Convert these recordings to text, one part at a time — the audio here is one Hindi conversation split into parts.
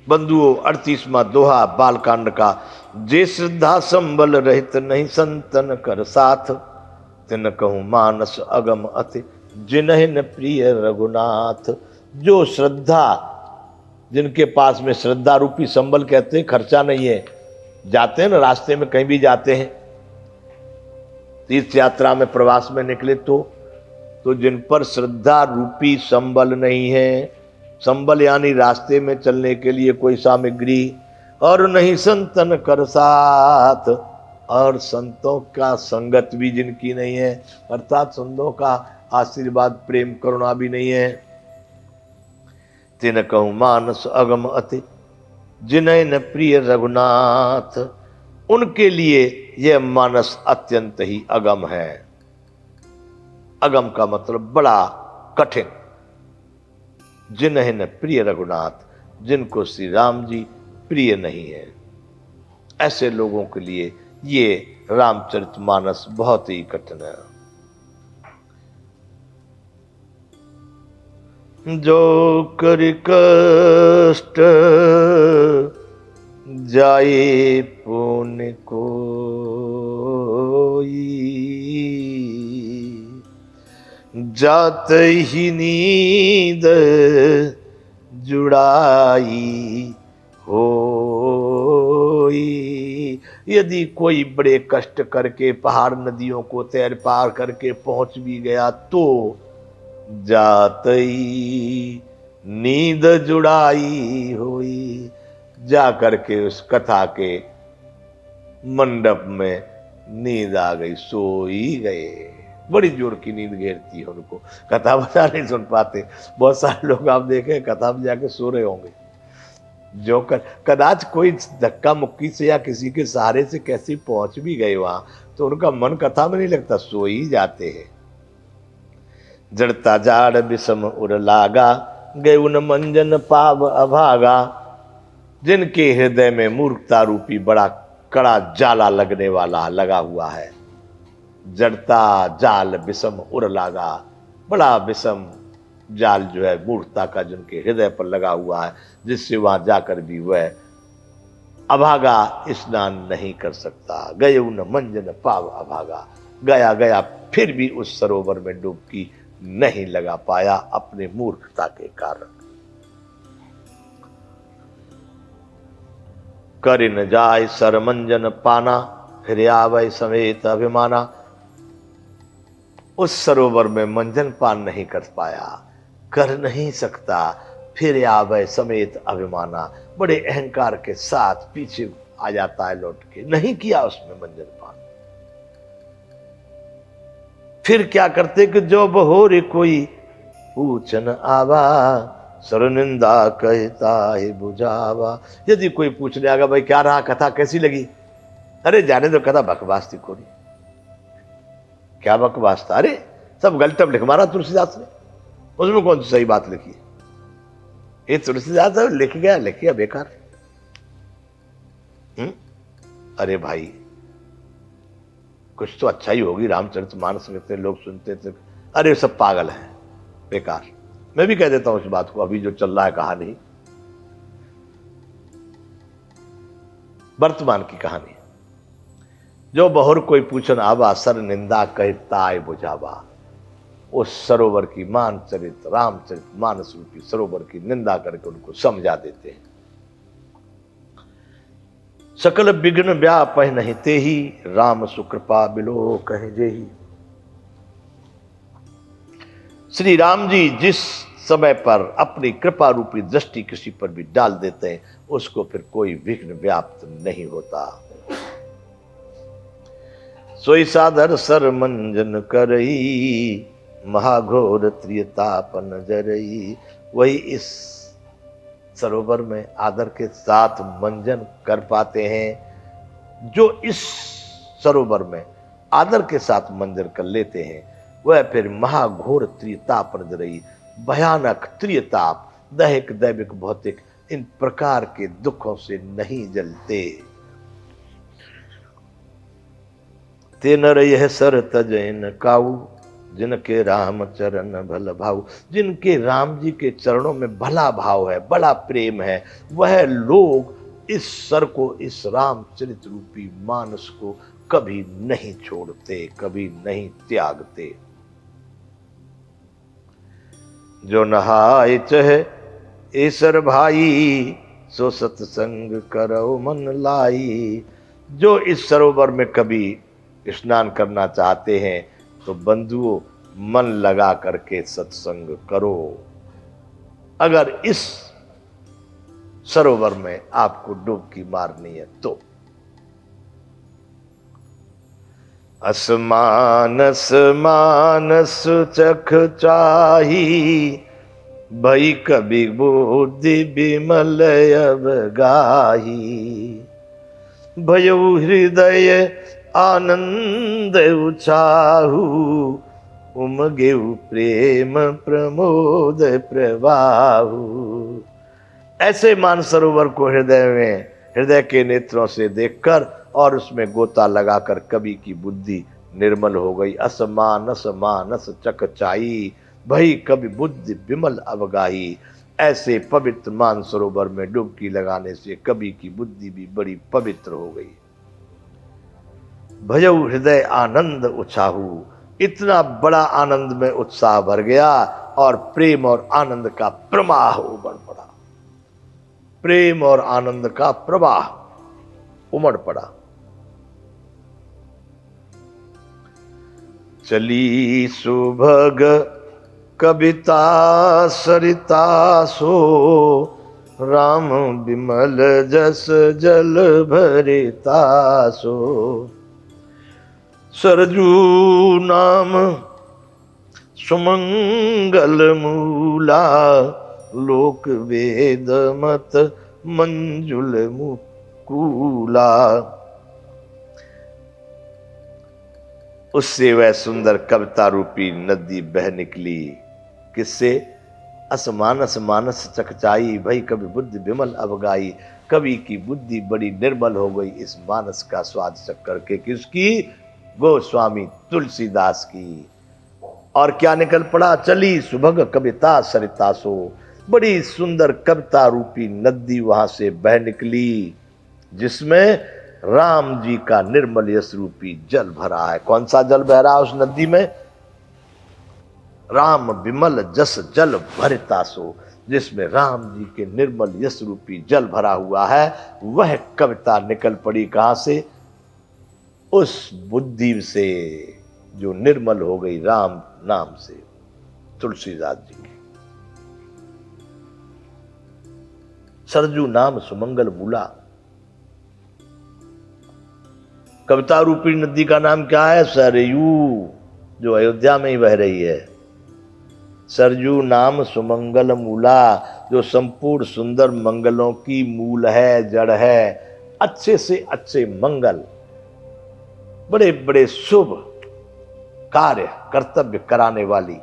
बंधुओं 38वां दोहा बालकांड का। जे श्रद्धा संबल रहित नहीं संतन कर साथ, तिन कहूँ मानस अगम अति जिन्ह न प्रिय रघुनाथ। जो श्रद्धा, जिनके पास में श्रद्धा रूपी संबल, कहते हैं खर्चा नहीं है, जाते हैं ना रास्ते में कहीं भी जाते हैं, तीर्थ यात्रा में प्रवास में निकले तो जिन पर श्रद्धा रूपी संबल नहीं है, संबल यानी रास्ते में चलने के लिए कोई सामग्री, और नहीं संतन कर साथ, और संतों का संगत भी जिनकी नहीं है, अर्थात संतों का आशीर्वाद प्रेम करुणा भी नहीं है, तिन कहूँ मानस अगम अति जिन्हें न प्रिय रघुनाथ। उनके लिए यह मानस अत्यंत ही अगम है। अगम का मतलब बड़ा कठिन। जिन्हें न प्रिय रघुनाथ, जिनको श्री राम जी प्रिय नहीं है, ऐसे लोगों के लिए ये रामचरितमानस बहुत ही कठिन है। जो कर कष्ट जाए पुण्य कोई, जात ही नींद जुड़ाई होई। यदि कोई बड़े कष्ट करके पहाड़ नदियों को तैर पार करके पहुंच भी गया तो जातई नींद जुड़ाई हुई, जा करके उस कथा के मंडप में नींद आ गई, सो ही गए। बड़ी जोर की नींद घेरती है उनको, कथा बता नहीं सुन पाते। बहुत सारे लोग आप देखें कथा में जाके सो रहे होंगे, जो कदाच कोई धक्का मुक्की से या किसी के सहारे से कैसे पहुंच भी गए वहां, तो उनका मन कथा में नहीं लगता, सो ही जाते हैं। जड़ता जाड़ विषम उर लागा, गए उन मंजन पाव अभागा। जिनके हृदय में मूर्खता रूपी बड़ा कड़ा जाला लगने वाला लगा हुआ है, जड़ता जाल विषम उर लागा, बड़ा विषम जाल जो है मूर्खता का जिनके हृदय पर लगा हुआ है, जिससे वहां जाकर भी वह अभागा स्नान नहीं कर सकता। गए उन मंजन पाव अभागा, गया गया फिर भी उस सरोवर में डुबकी नहीं लगा पाया अपने मूर्खता के कारण। कर न जाय सरमंजन पाना, फिर आवै समेत अभिमाना। उस सरोवर में मंजन पान नहीं कर पाया, कर नहीं सकता, फिर आवै समेत अभिमाना, बड़े अहंकार के साथ पीछे आ जाता है लौट के, नहीं किया उसमें मंजन पान। फिर क्या करते कि जो बहोरे कोई पूछन आवा, सरनिंदा कहता है बुझावा। यदि कोई पूछने आगा, भाई क्या रहा, कथा कैसी लगी, अरे जाने दो, कथा बकवास थी कोई। क्या बकवास था, अरे सब गलतम लिख मारा तुलसीदास ने, उसमें कौन सी सही बात लिखी है, ये तुलसीदास लिख गया बेकार। अरे भाई कुछ तो अच्छा ही होगी, रामचरितमानस कहते लोग सुनते थे, अरे सब पागल है, बेकार। मैं भी कह देता हूं इस बात को, अभी जो चल रहा है कहानी, वर्तमान की कहानी। जो बहुर कोई पूछन आवा, सर निंदा कहता है बुझावा। उस सरोवर की मानचरित रामचरित मानस रूपी सरोवर की निंदा करके उनको समझा देते हैं। सकल विघ्न व्यापह नहीं ते ही, राम सुकृपा बिलो कहे जेही। श्री राम जी जिस समय पर अपनी कृपा रूपी दृष्टि किसी पर भी डाल देते हैं, उसको फिर कोई विघ्न व्याप्त नहीं होता। सोई सादर सर मंजन करई, महाघोर त्रियताप नजरई। वही इस सरोवर में आदर के साथ मंजन कर पाते हैं। जो इस सरोवर में आदर के साथ मंजन कर लेते हैं, वह फिर महाघोर त्रिताप नजरई, भयानक त्रिताप, दैहिक दैविक भौतिक इन प्रकार के दुखों से नहीं जलते। ते नर यह सर तजैन काऊ, जिनके राम चरण भल भाव, जिनके राम जी के चरणों में भला भाव है, बड़ा प्रेम है, वह लोग इस सर को, इस रामचरित रूपी मानस को कभी नहीं छोड़ते, कभी नहीं त्यागते। जो नहाए चहे ईसर भाई, सो सत्संग करो मन लाई। जो इस सरोवर में कभी स्नान करना चाहते हैं तो बंधुओं मन लगा करके सत्संग करो। अगर इस सरोवर में आपको डुबकी मारनी है तो असमानस मानस चख चाही, भई कभी बुद्धि विमल अब गाही। भयउ हृदय आनंद उछाहू, उमगेउ प्रेम प्रमोद प्रवाहु। ऐसे मानसरोवर को हृदय के नेत्रों से देखकर और उसमें गोता लगाकर कवि की बुद्धि निर्मल हो गई। असमानस मानस चकचाई, भई कभी बुद्धि विमल अवगाही। ऐसे पवित्र मानसरोवर में डुबकी लगाने से कवि की बुद्धि भी बड़ी पवित्र हो गई। भयउ हृदय आनंद उत्साहु, इतना बड़ा आनंद में उत्साह भर गया और प्रेम और आनंद का प्रवाह उमड़ पड़ा। प्रेम और आनंद का प्रवाह उमड़ पड़ा। चली सुभग कविता सरिता सो, राम विमल जस जल भरिता सो। सरजू नाम सुमंगल मूला, लोक वेद मत मंजुल मुकूला। उससे वह सुंदर कविता रूपी नदी बह निकली। किससे? असमानस मानस चकचाई, भई कभी बुद्धि विमल अवगाई। कवि की बुद्धि बड़ी निर्मल हो गई इस मानस का स्वाद चक्कर के। किसकी? गोस्वामी तुलसीदास की। और क्या निकल पड़ा? चली सुभग कविता सरिता सो, बड़ी सुंदर कविता रूपी नदी वहां से बह निकली, जिसमें राम जी का निर्मल यश रूपी जल भरा है। कौन सा जल बह रहा है उस नदी में? राम विमल जस जल भरिता सो, जिसमें राम जी के निर्मल यश रूपी जल भरा हुआ है। वह कविता निकल पड़ी कहां से? उस बुद्धि से जो निर्मल हो गई राम नाम से, तुलसीदास जी की। सरजू नाम सुमंगल मूला, कविता रूपी नदी का नाम क्या है? सरयू, जो अयोध्या में ही बह रही है। सरजू नाम सुमंगल मूला, जो संपूर्ण सुंदर मंगलों की मूल है, जड़ है। अच्छे से अच्छे मंगल, बड़े बड़े शुभ कार्य कर्तव्य कराने वाली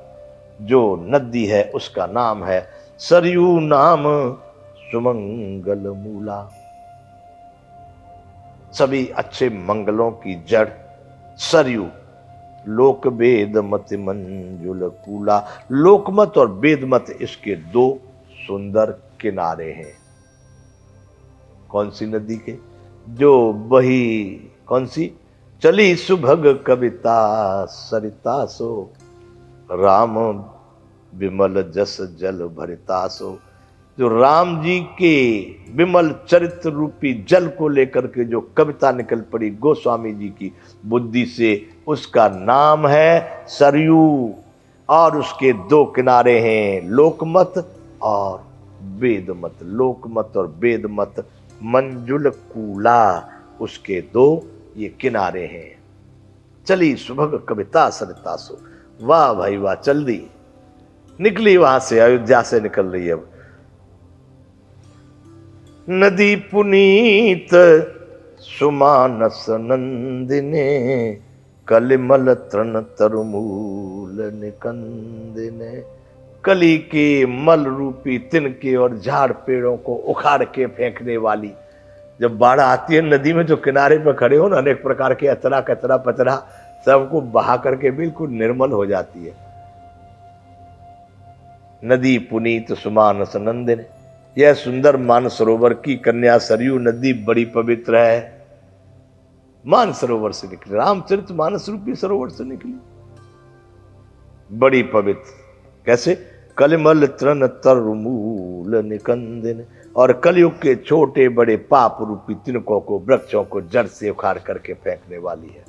जो नदी है उसका नाम है सरयू नाम सुमंगल मूला। सभी अच्छे मंगलों की जड़ सरयू। लोक वेद मत मंजुल कूला, लोकमत और वेदमत इसके दो सुंदर किनारे हैं। कौन सी नदी के? जो बही, कौन सी? चली सुभग कविता सरिता सो, राम विमल जस जल भरिता सो। जो राम जी के विमल चरित्र रूपी जल को लेकर के जो कविता निकल पड़ी गोस्वामी जी की बुद्धि से, उसका नाम है सरयू। और उसके दो किनारे हैं, लोकमत और वेदमत। लोकमत और वेदमत मंजुल कूला, उसके दो ये किनारे हैं। चली सुभग कविता सरिता सो, वाह भाई वाह, चल दी, निकली वहां से, अयोध्या से निकल रही है अब। नदी पुनीत सुमानस नंदिने, कलिमल तृण तरुमूल निकंदिने। कली के मल रूपी तिनके और झाड़ पेड़ों को उखाड़ के फेंकने वाली। जब बाढ़ आती है नदी में, जो किनारे पर खड़े हो ना, अनेक प्रकार के अतरा कतरा पतरा सबको बहा करके बिल्कुल निर्मल हो जाती है। नदी पुनीत सुमानस नंदिन, यह सुंदर मानसरोवर की कन्या सरयू नदी बड़ी पवित्र है। मानसरोवर से निकली, रामचरित मानस रूपी सरोवर से निकली, बड़ी पवित्र। कैसे? कलिमल तृण तरमूल निकंदिन, और कलयुग के छोटे बड़े पाप रूपी तिनकों को, वृक्षों को जड़ से उखाड़ करके फेंकने वाली है।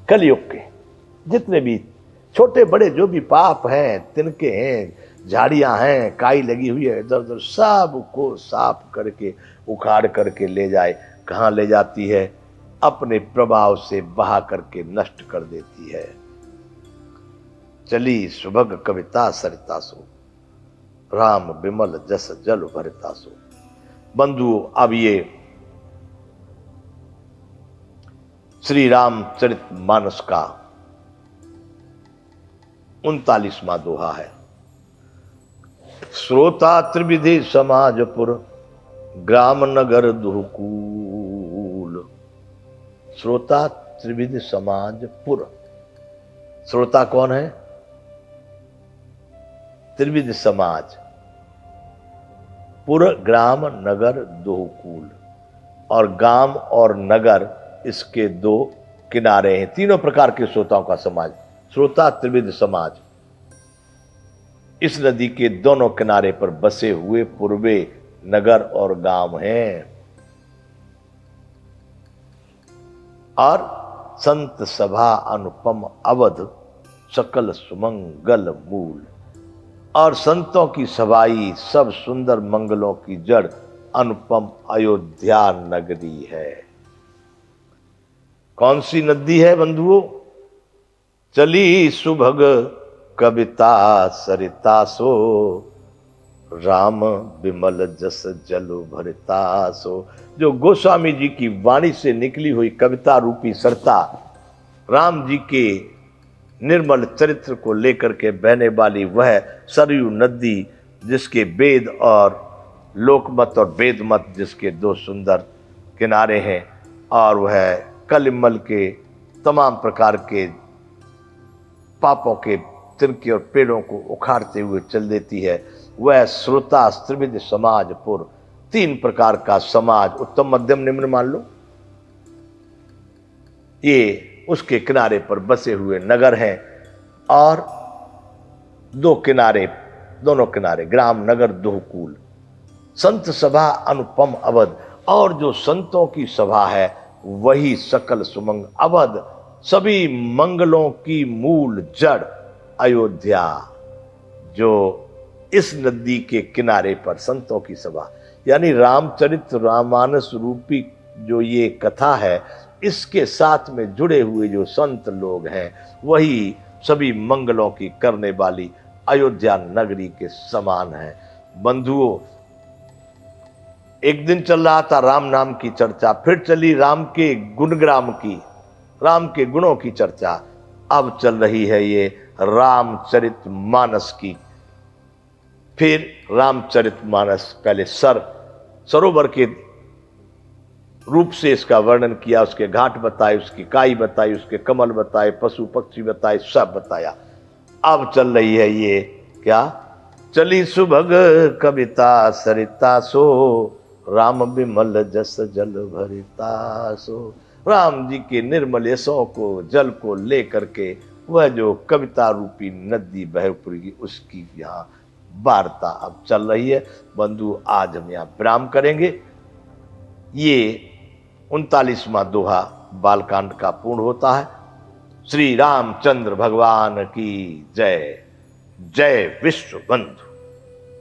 कलयुग के जितने भी छोटे बड़े जो भी पाप हैं, तिनके हैं, झाड़ियां हैं, काई लगी हुई है, इधर उधर सबको साफ करके उखाड़ करके ले जाए। कहाँ ले जाती है? अपने प्रभाव से बहा करके नष्ट कर देती है। चली सुभग कविता सरिता सो, राम बिमल जस जल भरिता सो। बंधु, अब ये श्री रामचरित मानस का 39वां दोहा है। श्रोता त्रिविधि समाजपुर, ग्राम नगर दुहकूल। श्रोता त्रिविधि समाजपुर, श्रोता कौन है? त्रिविध समाज, पुर ग्राम नगर दोहकूल, और गांव और नगर इसके दो किनारे हैं। तीनों प्रकार के श्रोताओं का समाज, श्रोता त्रिविध समाज, इस नदी के दोनों किनारे पर बसे हुए पूर्वे नगर और गांव हैं। और संत सभा अनुपम अवध, सकल सुमंगल मूल। और संतों की सभाई, सब सुंदर मंगलों की जड़, अनुपम अयोध्या नगरी है। कौन सी नदी है बंधुओं? चली सुभग कविता सरिता सो, राम बिमल जस जल भरिता सो। जो गोस्वामी जी की वाणी से निकली हुई कविता रूपी सरिता, राम जी के निर्मल चरित्र को लेकर के बहने वाली वह सरयू नदी, जिसके वेद और लोकमत और वेदमत जिसके दो सुंदर किनारे हैं, और वह कलिमल के तमाम प्रकार के पापों के तिनके और पेड़ों को उखाड़ते हुए चल देती है। वह श्रोता त्रिविध समाजपुर, 3 प्रकार का समाज, उत्तम मध्यम निम्न मान लो, ये उसके किनारे पर बसे हुए नगर हैं। और दो किनारे, दोनों किनारे ग्राम नगर दोहकूल। संत सभा अनुपम अवध, और जो संतों की सभा है वही सकल सुमंग अवध, सभी मंगलों की मूल जड़ अयोध्या, जो इस नदी के किनारे पर संतों की सभा, यानी रामचरित रामानस रूपी जो ये कथा है, इसके साथ में जुड़े हुए जो संत लोग हैं वही सभी मंगलों की करने वाली अयोध्या नगरी के समान है। बंधुओं, एक दिन चल रहा था राम नाम की चर्चा, फिर चली राम के गुणग्राम की, राम के गुणों की चर्चा। अब चल रही है ये रामचरित मानस की। फिर रामचरित मानस, पहले सरोवर के रूप से इसका वर्णन किया, उसके घाट बताए, उसकी काई बताई, उसके कमल बताए, पशु पक्षी बताए, सब बताया। अब चल रही है ये क्या? चली सुभग कविता सरिता सो, राम बिमल जस जल भरिता सो। राम जी के निर्मल यशों को, जल को लेकर के वह जो कविता रूपी नदी बहपुरी, उसकी यहाँ वार्ता अब चल रही है। बंधु, आज हम यहाँ विराम करेंगे। ये 39वां दोहा बालकांड का पूर्ण होता है। श्री रामचंद्र भगवान की जय। जय विश्व बंधु।